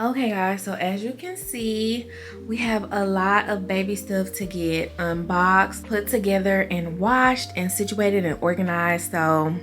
Okay guys, so as you can see, we have a lot of baby stuff to get unboxed, put together, and washed and situated and organized. So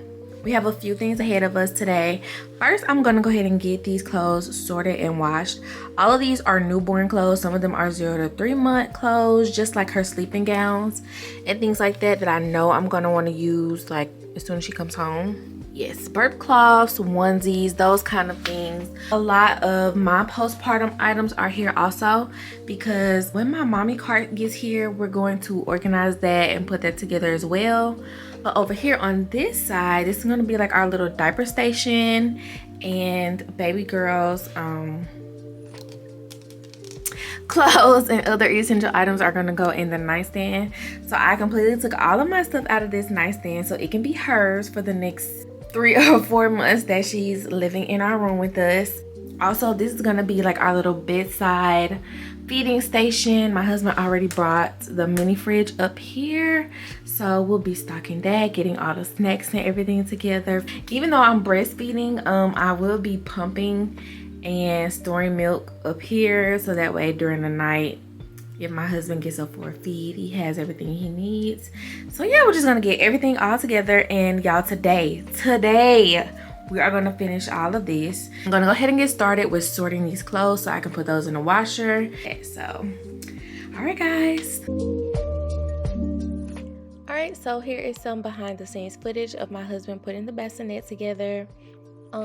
we have a few things ahead of us today. First, I'm gonna go ahead and get these clothes sorted and washed. All of these are newborn clothes. Some of them are 0 to 3 month clothes, just like her sleeping gowns and things like that I know I'm gonna want to use like as soon as she comes home. Yes, burp cloths, onesies, those kind of things. A lot of my postpartum items are here also because when my mommy cart gets here, we're going to organize that and put that together as well. But over here on this side, this is going to be like our little diaper station, and baby girls clothes and other essential items are going to go in the nightstand. So I completely took all of my stuff out of this nightstand so it can be hers for the next 3 or 4 months that she's living in our room with us. Also, this is gonna be like our little bedside feeding station. My husband already brought the mini fridge up here, so we'll be stocking that, getting all the snacks and everything together. Even though I'm breastfeeding, I will be pumping and storing milk up here, so that way during the night, if my husband gets up for a feed, he has everything he needs. So yeah, we're just gonna get everything all together, and y'all, today we are gonna finish all of this. I'm gonna go ahead and get started with sorting these clothes so I can put those in the washer. Okay, so all right guys. All right, so here is some behind the scenes footage of my husband putting the bassinet together.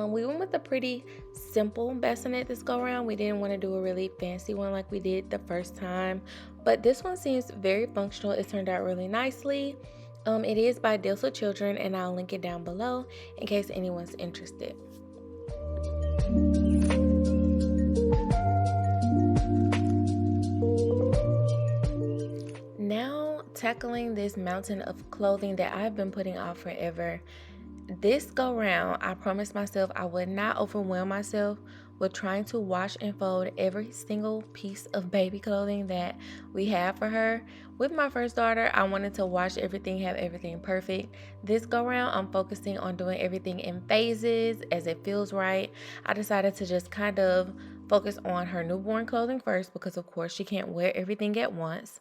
We went with a pretty simple bassinet this go around. We didn't want to do a really fancy one like we did the first time, but this one seems very functional. It turned out really nicely. It is by Dilsa Children, and I'll link it down below in case anyone's interested. Now tackling this mountain of clothing that I've been putting off forever. This go round, I promised myself I would not overwhelm myself with trying to wash and fold every single piece of baby clothing that we have for her. With my first daughter, I wanted to wash everything, have everything perfect. This go round, I'm focusing on doing everything in phases as it feels right. I decided to just kind of focus on her newborn clothing first because of course she can't wear everything at once.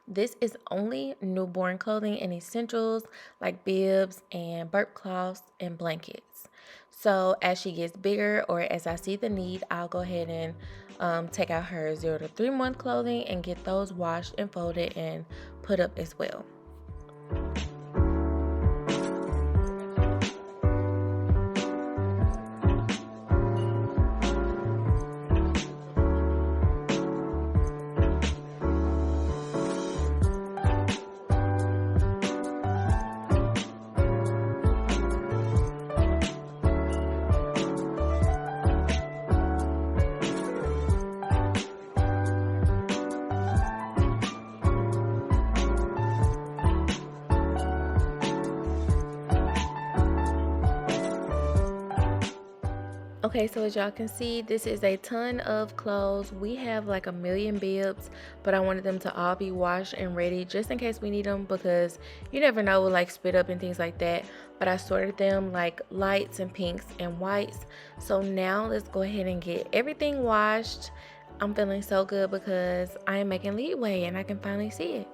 This is only newborn clothing and essentials like bibs and burp cloths and blankets. So as she gets bigger, or as I see the need, I'll go ahead and take out her 0 to 3 month clothing and get those washed and folded and put up as well. Okay, so as y'all can see, this is a ton of clothes. We have like a million bibs, but I wanted them to all be washed and ready just in case we need them, because you never know with like spit up and things like that. But I sorted them like lights and pinks and whites. So now let's go ahead and get everything washed. I'm feeling so good because I am making leeway and I can finally see it.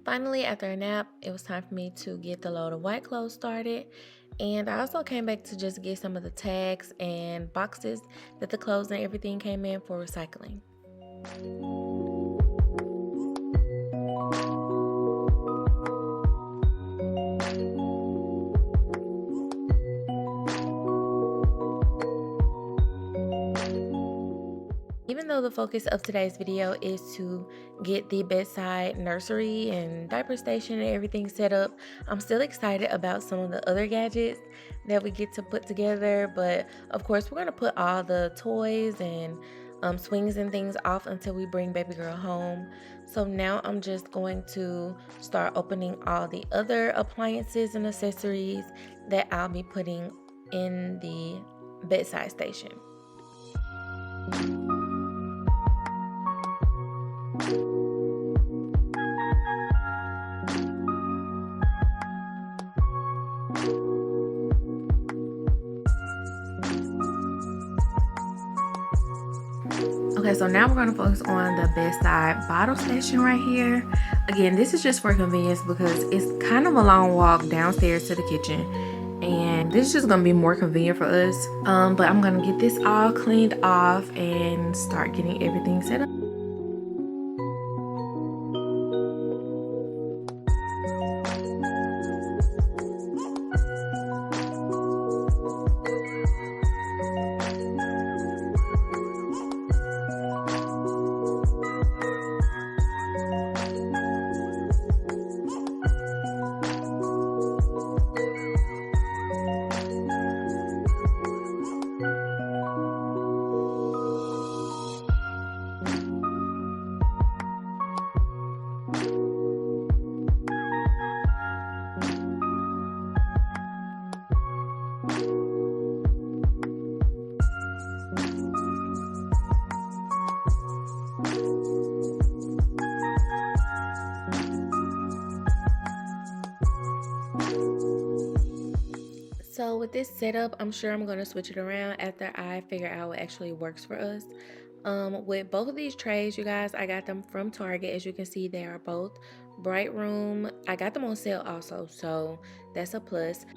Finally, after a nap, it was time for me to get the load of white clothes started. And I also came back to just get some of the tags and boxes that the clothes and everything came in for recycling. Even though the focus of today's video is to get the bedside nursery and diaper station and everything set up, I'm still excited about some of the other gadgets that we get to put together. But of course, we're going to put all the toys and swings and things off until we bring baby girl home. So now I'm just going to start opening all the other appliances and accessories that I'll be putting in the bedside station. Okay, so now we're going to focus on the bedside bottle station right here. Again, this is just for convenience because it's kind of a long walk downstairs to the kitchen, and this is just going to be more convenient for us. But I'm going to get this all cleaned off and start getting everything set up. So with this setup, I'm sure I'm going to switch it around after I figure out what actually works for us. With both of these trays, you guys, I got them from Target. As you can see, they are both Bright Room. I got them on sale also, so that's a plus.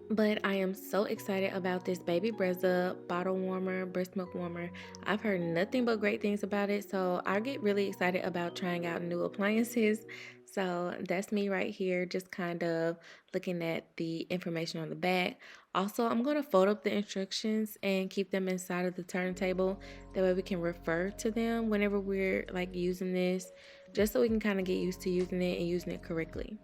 But I am so excited about this Baby Brezza bottle warmer, breast milk warmer. I've heard nothing but great things about it, so I get really excited about trying out new appliances. So that's me right here, just kind of looking at the information on the back. Also, I'm going to fold up the instructions and keep them inside of the turntable. That way we can refer to them whenever we're like using this, just so we can kind of get used to using it and using it correctly.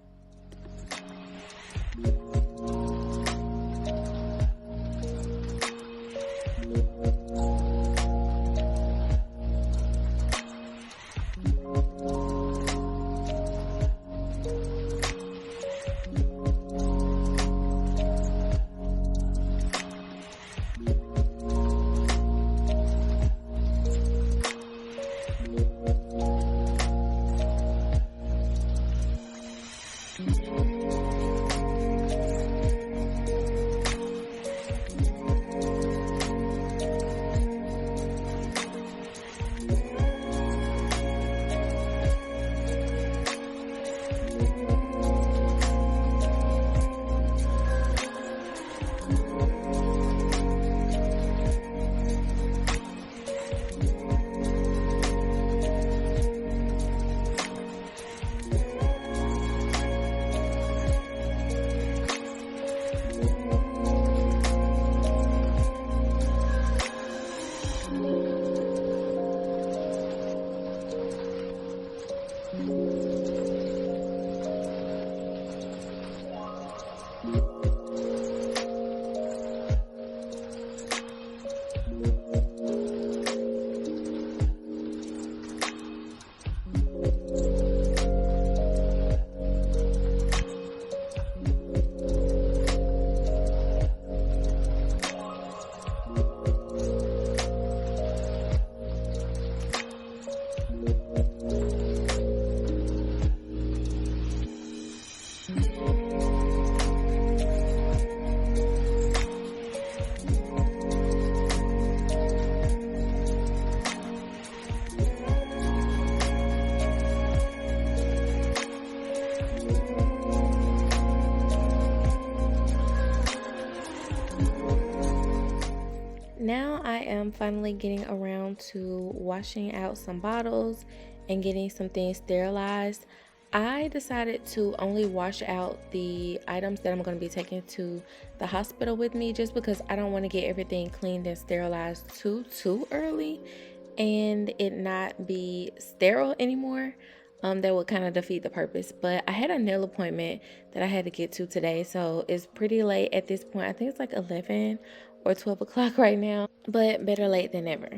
am finally getting around to washing out some bottles and getting some things sterilized. I decided to only wash out the items that I'm going to be taking to the hospital with me, just because I don't want to get everything cleaned and sterilized too early and it not be sterile anymore. That would kind of defeat the purpose. But I had a nail appointment that I had to get to today, so it's pretty late at this point. I think it's like 11 or 12 o'clock right now, but better late than never.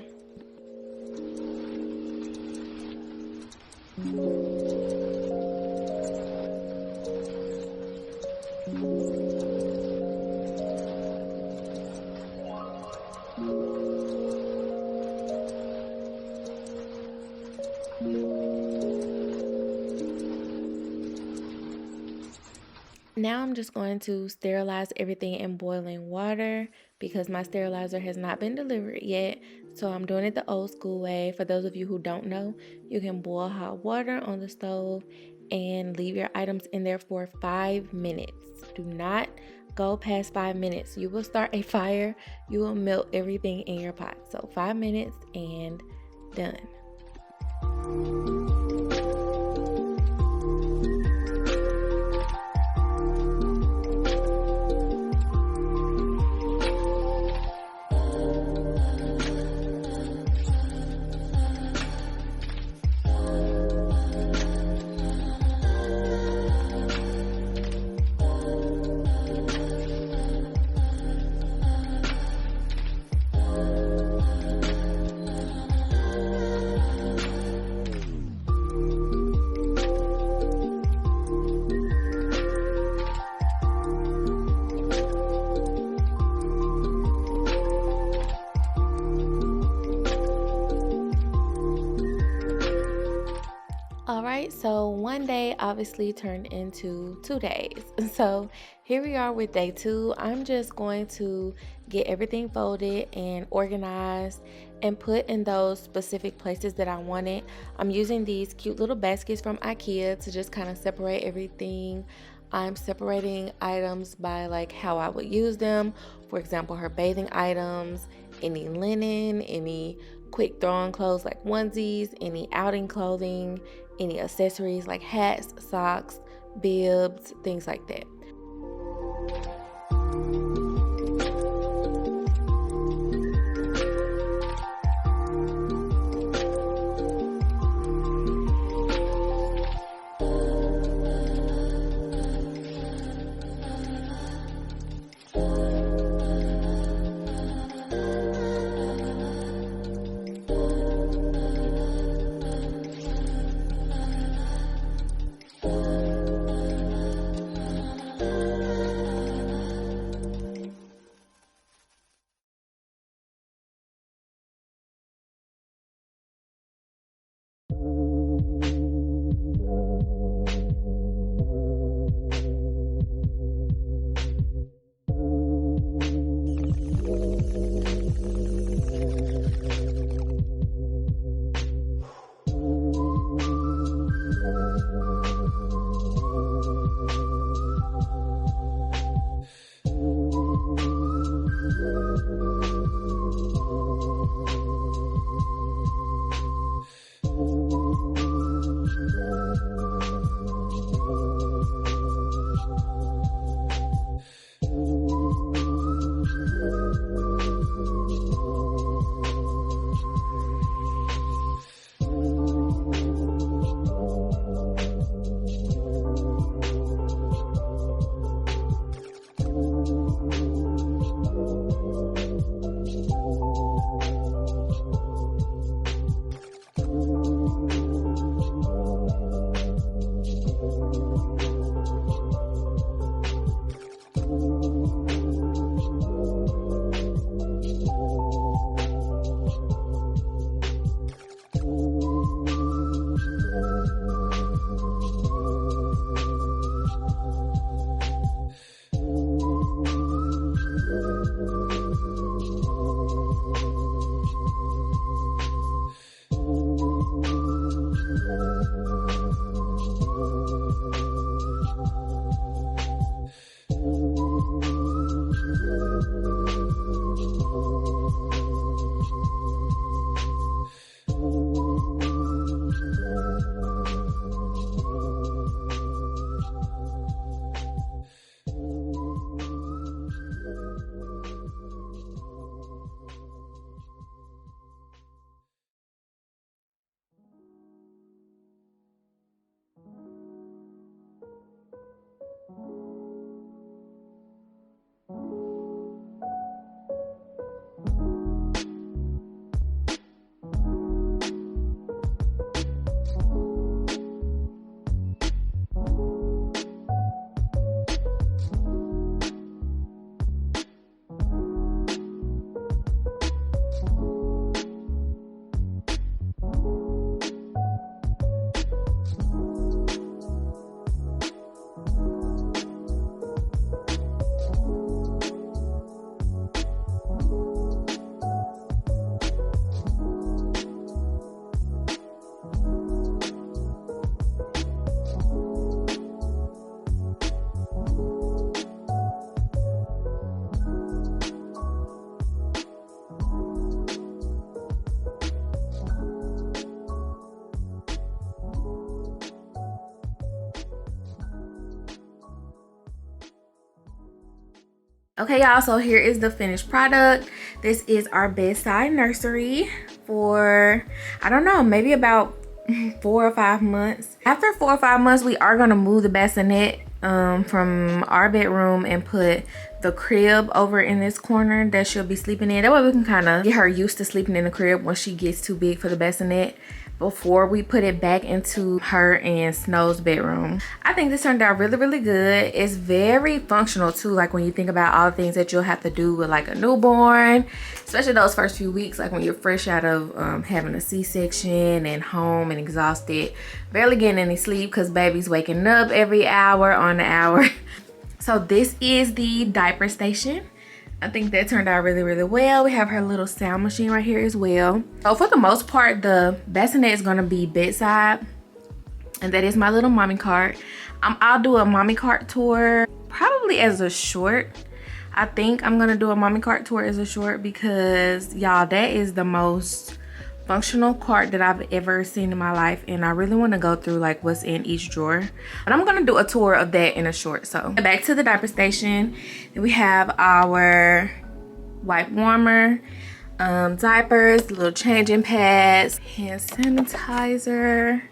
Now I'm just going to sterilize everything in boiling water because my sterilizer has not been delivered yet. So I'm doing it the old school way. For those of you who don't know, you can boil hot water on the stove and leave your items in there for 5 minutes. Do not go past 5 minutes. You will start a fire. You will melt everything in your pot. So 5 minutes and done. Alright, so one day obviously turned into 2 days. So here we are with day 2. I'm just going to get everything folded and organized and put in those specific places that I wanted. I'm using these cute little baskets from IKEA to just kind of separate everything. I'm separating items by like how I would use them. For example, her bathing items, any linen, any quick throw-on clothes like onesies, any outing clothing, any accessories like hats, socks, bibs, things like that. Okay, y'all, so here is the finished product. This is our bedside nursery for, I don't know, maybe about 4 or 5 months. After 4 or 5 months, we are gonna move the bassinet from our bedroom and put the crib over in this corner that she'll be sleeping in. That way we can kind of get her used to sleeping in the crib once she gets too big for the bassinet, before we put it back into her and Snow's bedroom. I think this turned out really, really good. It's very functional too, like when you think about all the things that you'll have to do with like a newborn, especially those first few weeks, like when you're fresh out of having a C-section and home and exhausted, barely getting any sleep because baby's waking up every hour on the hour. So this is the diaper station. I think that turned out really, really well. We have her little sound machine right here as well. So for the most part, the bassinet is gonna be bedside. And that is my little mommy cart. I'll do a mommy cart tour probably as a short. I think I'm gonna do a mommy cart tour as a short because y'all, that is the most functional cart that I've ever seen in my life, and I really want to go through like what's in each drawer, but I'm gonna do a tour of that in a short. So back to the diaper station. Then we have our wipe warmer, diapers, little changing pads, hand sanitizer,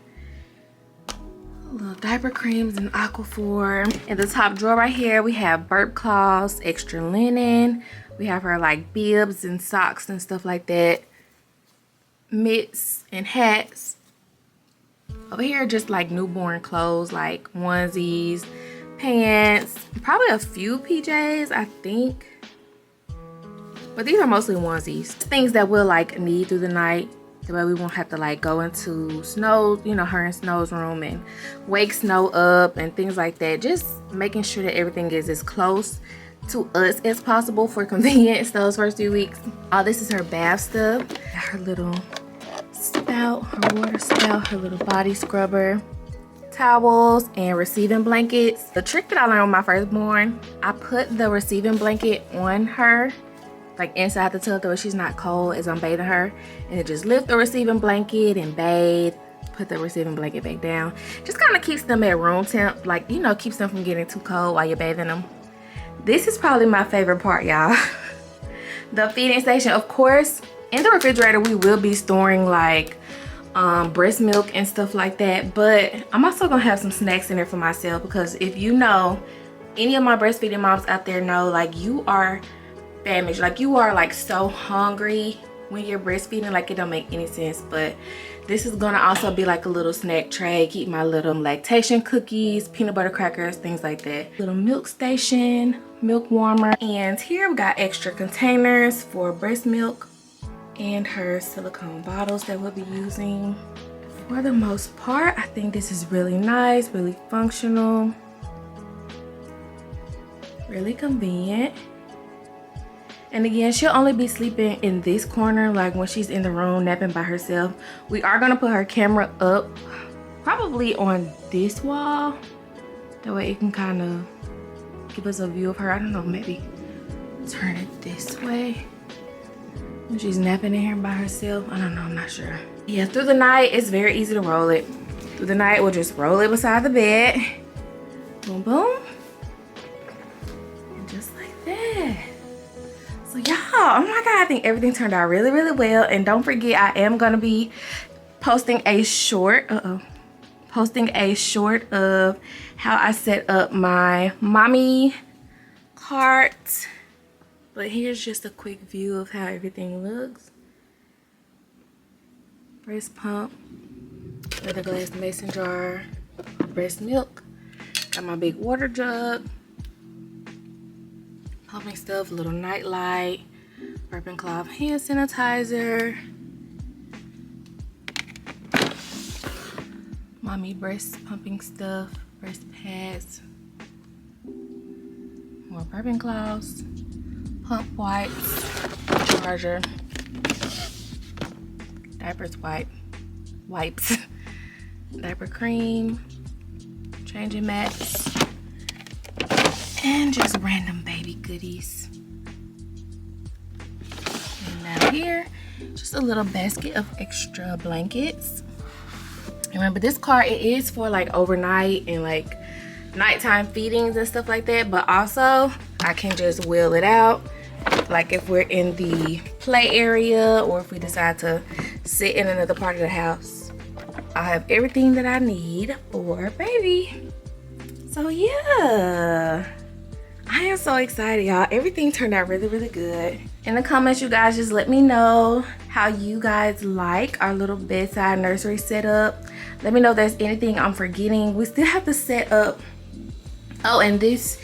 little diaper creams and Aquaphor. In the top drawer right here we have burp cloths, extra linen. We have her like bibs and socks and stuff like that, mitts and hats. Over here just like newborn clothes, like onesies, pants, probably a few PJs I think, but these are mostly onesies, things that we'll like need through the night. That way we won't have to like go into Snow, you know, her and Snow's room and wake Snow up and things like that. Just making sure that everything is as close to us as possible for convenience those first few weeks. Oh, this is her bath stuff, her little spout, her water spout, her little body scrubber, towels, and receiving blankets. The trick that I learned with my firstborn, I put the receiving blanket on her, like inside the tub, though she's not cold as I'm bathing her, and it just lift the receiving blanket and bathe, put the receiving blanket back down. Just kind of keeps them at room temp, like, you know, keeps them from getting too cold while you're bathing them. This is probably my favorite part, y'all. The feeding station. Of course, in the refrigerator we will be storing like breast milk and stuff like that, but I'm also gonna have some snacks in there for myself, because if you know, any of my breastfeeding moms out there know, like, you are famished, like you are like so hungry when you're breastfeeding, like it don't make any sense. But this is gonna also be like a little snack tray, keep my little lactation cookies, peanut butter crackers, things like that. Little milk station, milk warmer, and here we got extra containers for breast milk and her silicone bottles that we'll be using. For the most part, I think this is really nice, really functional, really convenient. And again, she'll only be sleeping in this corner, like when she's in the room napping by herself. We are gonna put her camera up, probably on this wall. That way it can kind of give us a view of her. I don't know, maybe turn it this way. When she's napping in here by herself, I don't know, I'm not sure. Yeah, through the night, it's very easy to roll it. Through the night, we'll just roll it beside the bed. Boom, boom. And just like that. So y'all, oh my God, I think everything turned out really, really well. And don't forget, I am gonna be posting a short, posting a short of how I set up my mommy cart. But here's just a quick view of how everything looks. Breast pump, with a glass mason jar, breast milk. Got my big water jug, pumping stuff, little night light, burping cloth hand sanitizer, mommy breast pumping stuff, breast pads, more burping cloths, pump wipes, charger, diapers wipes, diaper cream, changing mats, and just random baby goodies. And now here, just a little basket of extra blankets. Remember, this cart, it is for like overnight and like nighttime feedings and stuff like that, but also I can just wheel it out. Like if we're in the play area or if we decide to sit in another part of the house, I have everything that I need for baby. So yeah, I am so excited, y'all. Everything turned out really, really good. In the comments, you guys just let me know how you guys like our little bedside nursery setup. Let me know if there's anything I'm forgetting. We still have to set up. Oh, and this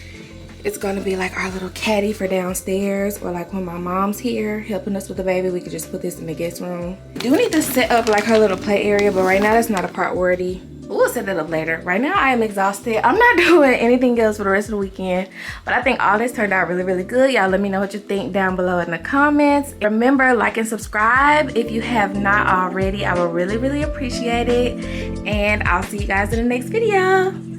is gonna be like our little caddy for downstairs, or like when my mom's here helping us with the baby, we could just put this in the guest room. Do need to set up like her little play area, but right now that's not a part worthy. We'll set that up later. Right now I am exhausted. I'm not doing anything else for the rest of the weekend, but I think all this turned out really, really good. Y'all let me know what you think down below in the comments. Remember, like and subscribe if you have not already. I will really, really appreciate it, and I'll see you guys in the next video.